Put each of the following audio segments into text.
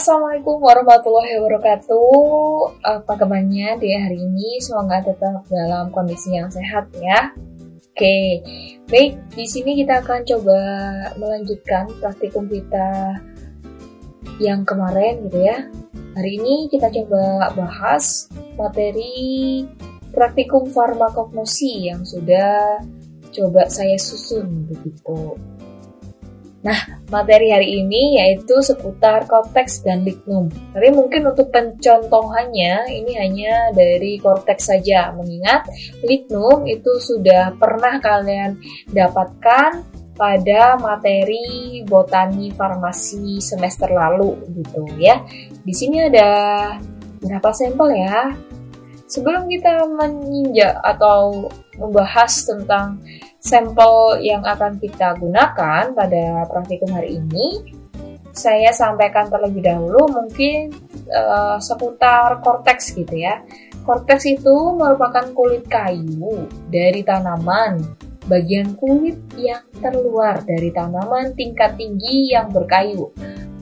Assalamualaikum warahmatullahi wabarakatuh. Apa kabarnya di hari ini? Semoga tetap dalam kondisi yang sehat ya. Oke, baik. Di sini kita akan coba melanjutkan praktikum kita yang kemarin gitu ya. Hari ini kita coba bahas materi praktikum farmakognosi yang sudah coba saya susun begitu. Nah, materi hari ini yaitu seputar korteks dan lignum. Tapi mungkin untuk pencontohannya ini hanya dari korteks saja, mengingat lignum itu sudah pernah kalian dapatkan pada materi botani farmasi semester lalu gitu ya. Di sini ada berapa sampel ya? Sebelum kita menginjak atau membahas tentang sampel yang akan kita gunakan pada praktikum hari ini, saya sampaikan terlebih dahulu mungkin seputar korteks gitu ya. Korteks itu merupakan kulit kayu dari tanaman, bagian kulit yang terluar dari tanaman tingkat tinggi yang berkayu.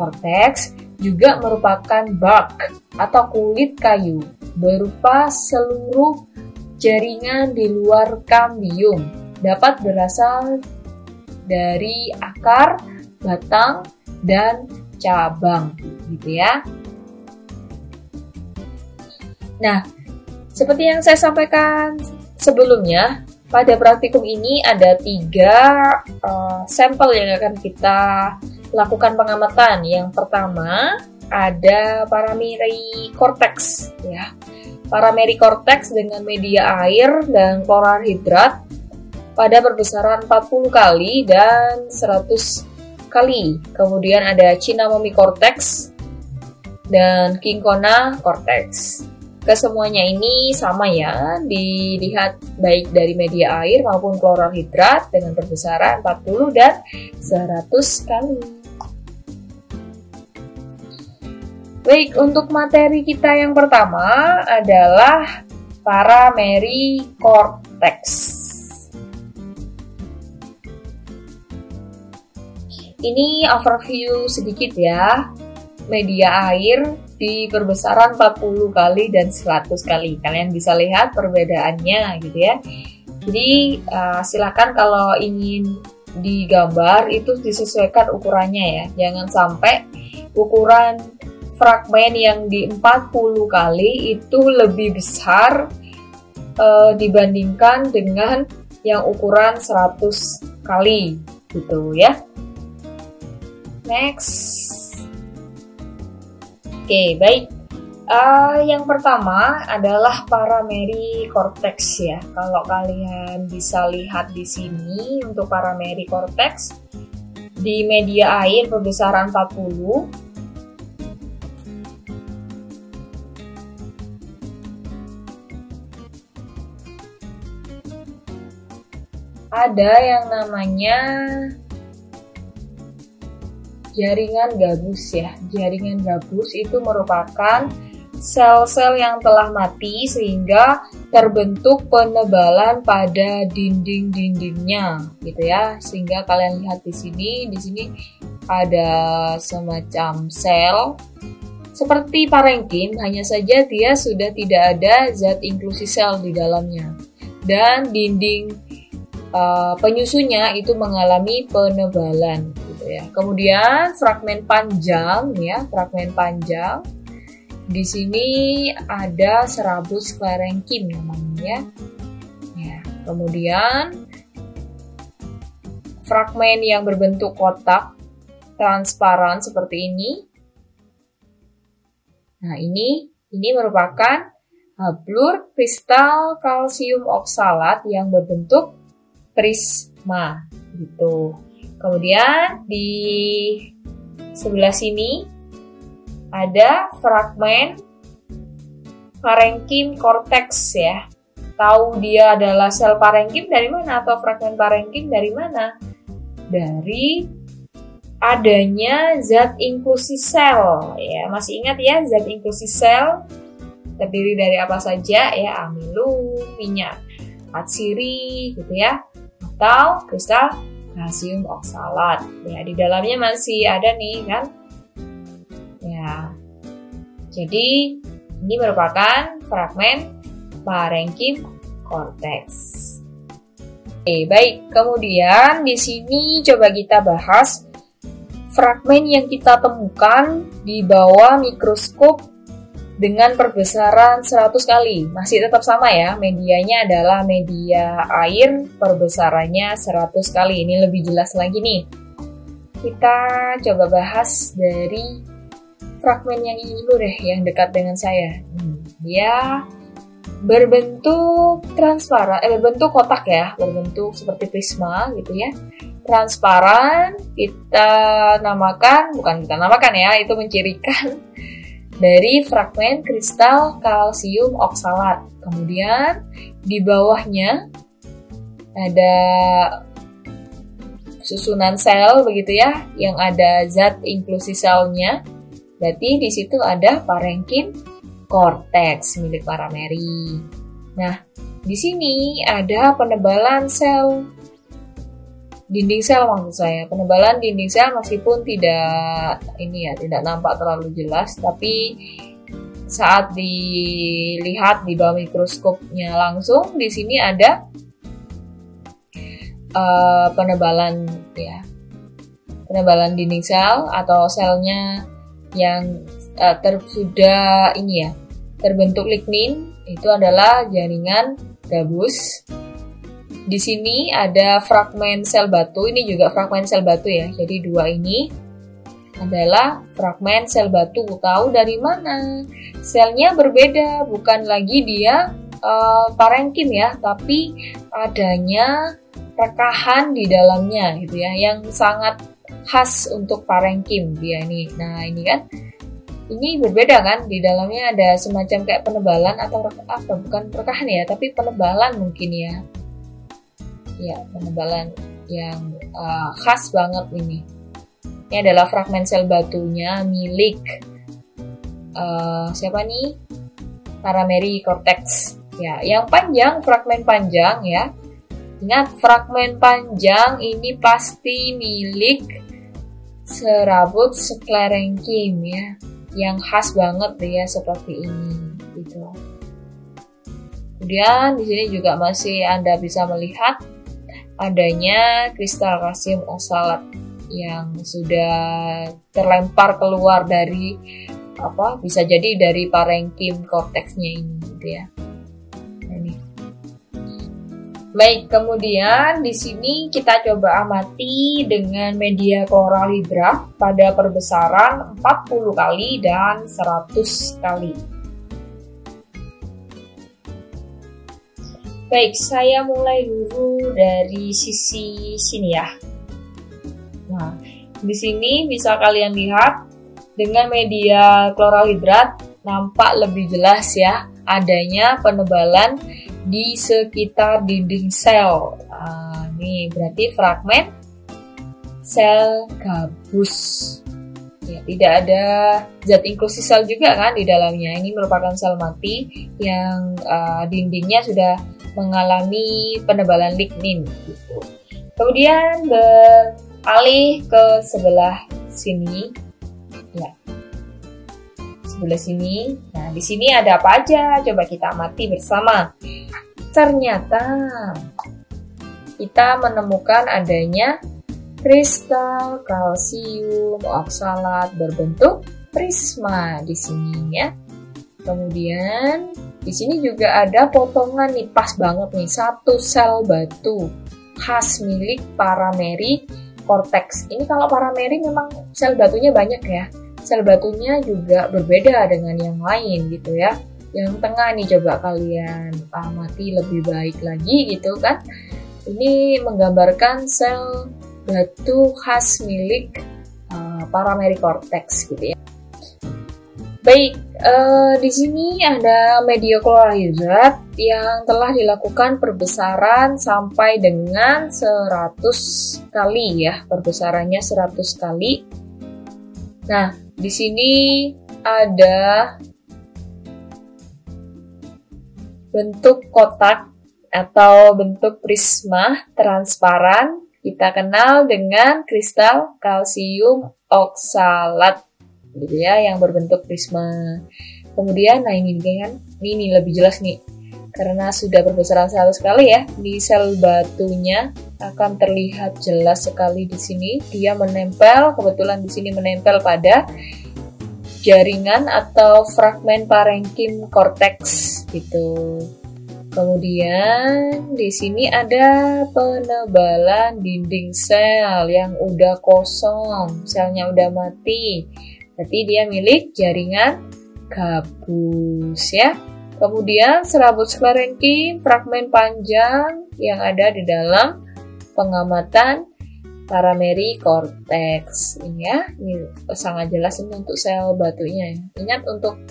Korteks juga merupakan bark atau kulit kayu berupa seluruh jaringan di luar kambium. Dapat berasal dari akar, batang, dan cabang, gitu ya. Nah, seperti yang saya sampaikan sebelumnya, pada praktikum ini ada 3 sampel yang akan kita lakukan pengamatan. Yang pertama ada parameri korteks, ya. Parameri korteks dengan media air dan klorhidrat pada perbesaran 40 kali dan 100 kali. Kemudian ada Cinamomi korteks dan Kinkona korteks. Kesemuanya ini sama ya, dilihat baik dari media air maupun klorhidrat dengan perbesaran 40 dan 100 kali. Baik, untuk materi kita yang pertama adalah parameri korteks. Ini overview sedikit ya, media air di perbesaran 40 kali dan 100 kali. Kalian bisa lihat perbedaannya gitu ya. Jadi silakan kalau ingin digambar itu disesuaikan ukurannya ya. Jangan sampai ukuran fragmen yang di 40 kali itu lebih besar dibandingkan dengan yang ukuran 100 kali gitu ya. Next. Oke, baik. Yang pertama adalah parameri korteks ya. Kalau kalian bisa lihat di sini untuk parameri korteks di media air perbesaran 40. Ada yang namanya jaringan gabus ya. Jaringan gabus itu merupakan sel-sel yang telah mati sehingga terbentuk penebalan pada dinding-dindingnya gitu ya. Sehingga kalian lihat di sini ada semacam sel seperti parenkim, hanya saja dia sudah tidak ada zat inklusi sel di dalamnya. Dan dinding penyusunnya itu mengalami penebalan. Ya. Kemudian fragmen panjang ya, fragmen panjang. Di sini ada serabut sklerenkim namanya ya. Kemudian fragmen yang berbentuk kotak transparan seperti ini. Nah, ini merupakan hablur kristal kalsium oksalat yang berbentuk prisma gitu. Kemudian di sebelah sini ada fragmen parenkim korteks ya. Tahu dia adalah sel parenkim dari mana atau fragmen parenkim dari mana? Dari adanya zat inklusi sel ya. Masih ingat ya, zat inklusi sel terdiri dari apa saja ya? Amilum, minyak atsiri gitu ya. Atau kristal kalsium oksalat. Ya, di dalamnya masih ada nih kan. Ya, Jadi ini merupakan fragmen parenkim cortex. Oke, baik. Kemudian di sini coba kita bahas fragmen yang kita temukan di bawah mikroskop dengan perbesaran 100 kali. Masih tetap sama ya, medianya adalah media air, perbesarannya 100 kali. Ini lebih jelas lagi nih. Kita coba bahas dari fragmen yang ini dulu deh, yang dekat dengan saya. Dia berbentuk transparan, berbentuk kotak ya, berbentuk seperti prisma gitu ya. Transparan, kita namakan, bukan kita namakan ya, itu mencirikan dari fragmen kristal kalsium oksalat. Kemudian di bawahnya ada susunan sel begitu ya, yang ada zat inklusi selnya. Berarti di situ ada parenkim cortex milik para Mary. Nah, di sini ada penebalan sel, dinding sel maksud saya. Penebalan dinding sel meskipun tidak nampak terlalu jelas, tapi saat dilihat di bawah mikroskopnya langsung, di sini ada penebalan dinding sel atau selnya yang sudah terbentuk lignin. Itu adalah jaringan gabus. Di sini ada fragmen sel batu, ini juga fragmen sel batu ya. Jadi dua ini adalah fragmen sel batu. Tahu dari mana? Selnya berbeda, bukan lagi dia parenkim ya, tapi adanya rekahan di dalamnya gitu ya, yang sangat khas untuk parenkim dia ini. Nah, ini kan ini berbeda kan, di dalamnya ada semacam kayak penebalan atau bukan rekahan ya, tapi penebalan mungkin ya. Ya, penebalan yang khas banget ini. Ini adalah fragmen sel batunya milik siapa nih? Para Mary cortex. Ya, yang panjang, fragmen panjang ya. Ingat, fragmen panjang ini pasti milik serabut sklerenkim ya, yang khas banget ya seperti ini gitu. Kemudian di sini juga masih Anda bisa melihat adanya kristal kalsium oksalat yang sudah terlempar keluar dari bisa jadi dari parenkim cortexnya ini gitu ya. Baik, kemudian di sini kita coba amati dengan media chloralhidrat pada perbesaran 40 kali dan 100 kali. Baik, saya mulai dulu dari sisi sini ya. Nah, di sini bisa kalian lihat dengan media chloralhidrat nampak lebih jelas ya adanya penebalan di sekitar dinding sel. Ini berarti fragmen sel gabus. Ya, tidak ada zat inklusi sel juga kan di dalamnya. Ini merupakan sel mati yang dindingnya sudah mengalami penebalan lignin. Gitu. Kemudian beralih ke sebelah sini. Ya, sebelah sini. Nah, di sini ada apa aja? Coba kita amati bersama. Ternyata kita menemukan adanya kristal kalsium oksalat berbentuk prisma di sini ya. Kemudian di sini juga ada potongan nih, pas banget nih, satu sel batu khas milik para Mary cortex. Ini kalau para Mary memang sel batunya banyak ya. Sel batunya juga berbeda dengan yang lain gitu ya. Yang tengah nih coba kalian amati lebih baik lagi gitu kan. Ini menggambarkan sel batu khas milik para Mary cortex gitu ya. Baik, di sini ada media chloralhidrat yang telah dilakukan perbesaran sampai dengan 100 kali ya, perbesarannya 100 kali. Nah, di sini ada bentuk kotak atau bentuk prisma transparan, kita kenal dengan kristal kalsium oksalat gitu ya, yang berbentuk prisma. Kemudian, nah ini kan, ini lebih jelas nih, karena sudah berbesar sekali ya. Di sel batunya akan terlihat jelas sekali di sini. Dia menempel, kebetulan di sini menempel pada jaringan atau fragmen parenkim korteks gitu. Kemudian di sini ada penebalan dinding sel yang udah kosong, selnya udah mati. Berarti dia milik jaringan gabus ya. Kemudian serabut sklerenkim, fragmen panjang yang ada di dalam pengamatan parameri korteks. Ini ya, ini sangat jelas ini untuk sel batunya ya. Ingat untuk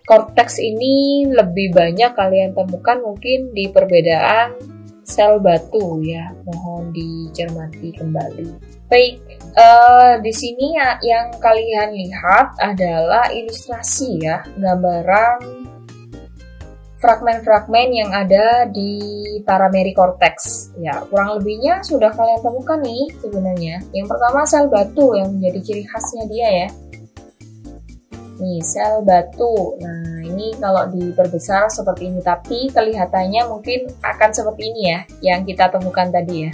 korteks ini lebih banyak kalian temukan mungkin di perbedaan sel batu ya, mohon dicermati kembali. Baik, di sini ya, yang kalian lihat adalah ilustrasi ya, gambaran fragmen-fragmen yang ada di parameri korteks. Ya, kurang lebihnya sudah kalian temukan nih sebenarnya. Yang pertama sel batu yang menjadi ciri khasnya dia ya. Nih, sel batu. Nah, ini kalau diperbesar seperti ini, tapi kelihatannya mungkin akan seperti ini ya, yang kita temukan tadi ya.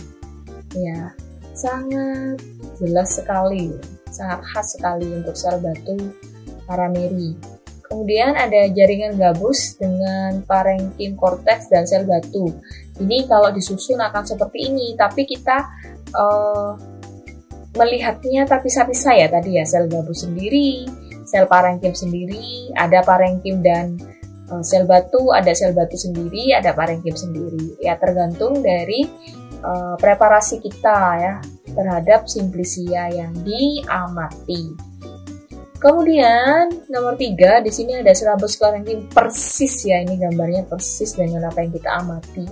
Ya, sangat jelas sekali, sangat khas sekali untuk sel batu parameri. Kemudian ada jaringan gabus dengan parenkim korteks dan sel batu. Ini kalau disusun akan seperti ini, tapi kita melihatnya terpisah-pisah ya tadi ya, sel gabus sendiri, sel parenkim sendiri, ada parenkim dan sel batu, ada sel batu sendiri, ada parenkim sendiri. Ya tergantung dari preparasi kita ya terhadap simplisia yang diamati. Kemudian nomor 3 di sini ada serabut sklerenkim persis ya, ini gambarnya persis dengan apa yang kita amati.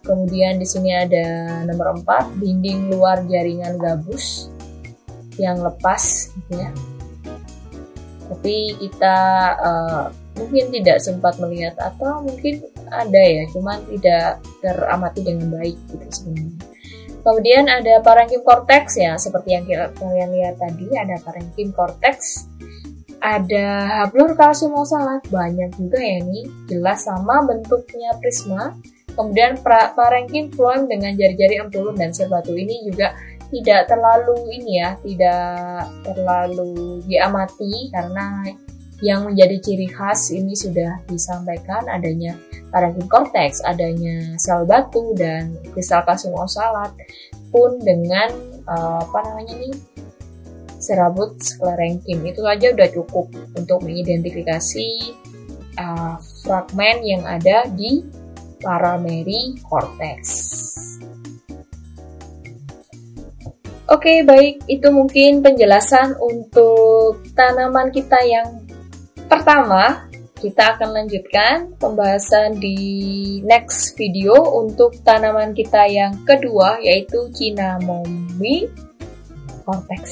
Kemudian di sini ada nomor 4 dinding luar jaringan gabus yang lepas gitu ya. Tapi kita mungkin tidak sempat melihat atau mungkin ada ya, cuman tidak teramati dengan baik gitu sebenarnya. Kemudian ada parenkim korteks ya, seperti yang kalian lihat tadi, ada parenkim korteks, ada hablur kalsium oksalat, banyak juga ya ini, jelas sama bentuknya prisma. Kemudian parenkim floem dengan jari-jari empulum dan sel batu ini juga tidak terlalu ini ya, tidak terlalu diamati karena yang menjadi ciri khas ini sudah disampaikan, adanya parenkim korteks, adanya sel batu dan kristal kalsium oksalat, pun dengan serabut sklerenkim. Itu saja sudah cukup untuk mengidentifikasi fragmen yang ada di parameri korteks. Oke, baik, itu mungkin penjelasan untuk tanaman kita yang pertama. Kita akan lanjutkan pembahasan di next video untuk tanaman kita yang kedua, yaitu Cinnamomum cortex.